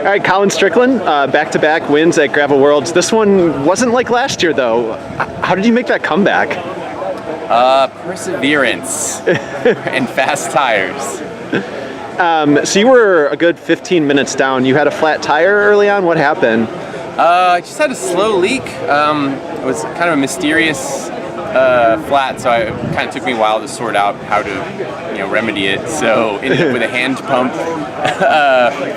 All right, Colin Strickland, back-to-back wins at Gravel Worlds. This one wasn't like last year, though. How did you make that comeback? Perseverance and fast tires. So you were a good 15 minutes down. You had a flat tire early on. What happened? I just had a slow leak. It was kind of a mysterious flat, so it kind of took me a while to sort out how to, remedy it. So ended up with a hand pump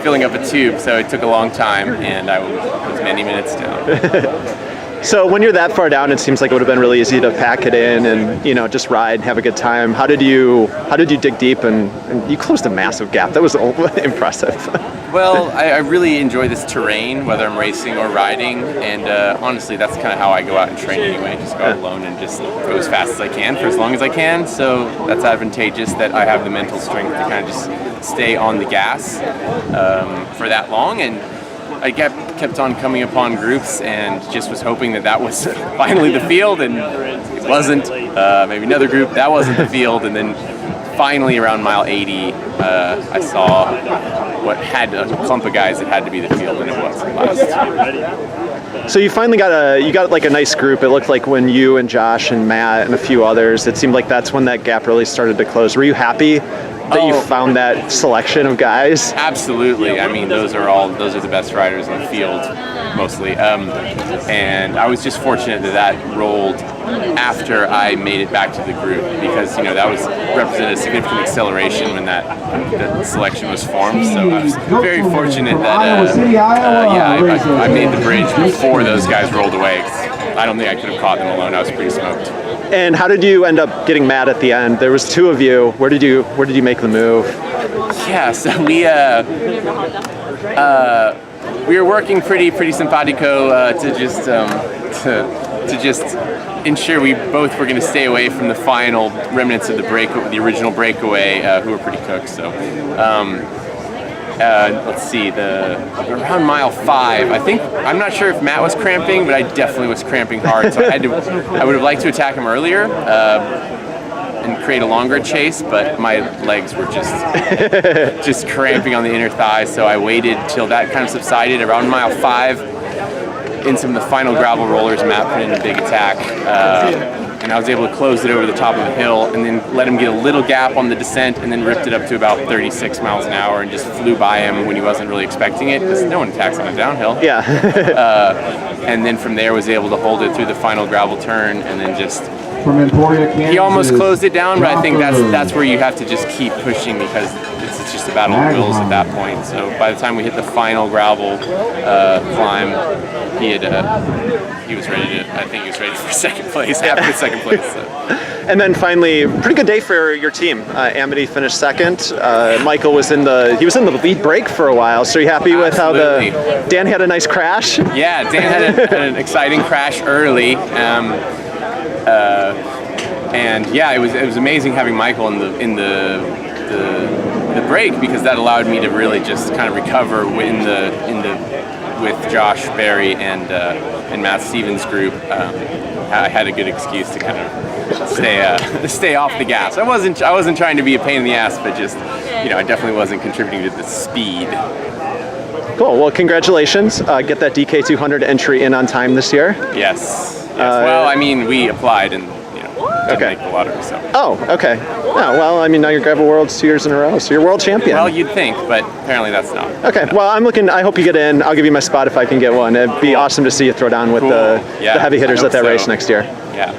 filling up a tube. So it took a long time, and I was many minutes down. So when you're that far down, it seems like it would have been really easy to pack it in and just ride and have a good time. How did you dig deep and you closed a massive gap? That was impressive. Well, I really enjoy this terrain, whether I'm racing or riding, and honestly, that's kind of how I go out and train anyway. Just go out alone and just go as fast as I can for as long as I can. So that's advantageous that I have the mental strength to kind of just stay on the gas for that long. And I kept on coming upon groups and just was hoping that was finally the field, and it wasn't. Maybe another group, that wasn't the field, and then finally around mile 80, I saw what had a clump of guys that had to be the field, and it was last. So you finally got like a nice group. It looked like when you and Josh and Matt and a few others, it seemed like that's when that gap really started to close. Were you happy that you found that selection of guys? Absolutely. I mean, those are the best riders in the field, mostly. And I was just fortunate that rolled after I made it back to the group, because that was represented a significant acceleration when that selection was formed. So I was very fortunate that I made the bridge before those guys rolled away. I don't think I could have caught them alone. I was pretty smoked. And how did you end up getting Matt at the end? There was two of you. Where did you make the move? Yeah, so we were working pretty simpatico to just ensure we both were going to stay away from the final remnants of the original breakaway, who were pretty cooked. So let's see, around mile 5, I'm not sure if Matt was cramping, but I definitely was cramping hard. So I would have liked to attack him earlier and create a longer chase, but my legs were just cramping on the inner thigh. So I waited till that kind of subsided. Around mile 5, in some of the final gravel rollers, Matt put in a big attack. And I was able to close it over the top of the hill and then let him get a little gap on the descent, and then ripped it up to about 36 miles an hour and just flew by him when he wasn't really expecting it, because no one attacks on a downhill. Yeah. And then from there was able to hold it through the final gravel turn, and then just from Emporia, Kansas, he almost closed it down, but I think that's where you have to just keep pushing, because it's just a battle of wills at that point. So by the time we hit the final gravel climb, he was ready to. I think he was ready for second place after second place. So. And then finally, pretty good day for your team. Amity finished second. Michael was in the lead break for a while. So are you happy with how Dan had a nice crash? Yeah, Dan had an exciting crash early. And yeah, it was amazing having Michael in the break, because that allowed me to really just kind of recover with Josh Berry and Matt Stevens' group. I had a good excuse to kind of stay off the gas. I wasn't trying to be a pain in the ass, but just I definitely wasn't contributing to the speed. Cool. Well, congratulations. Get that DK 200 entry in on time this year. Yes. Well, I mean, we applied and didn't make the lottery. So. Oh, okay. Oh, well, I mean, now you're Gravel Worlds 2 years in a row, so you're world champion. Well, you'd think, but apparently that's not. Okay. Well, I hope you get in. I'll give you my spot if I can get one. It'd be awesome to see you throw down with the heavy hitters at that race next year. Yeah.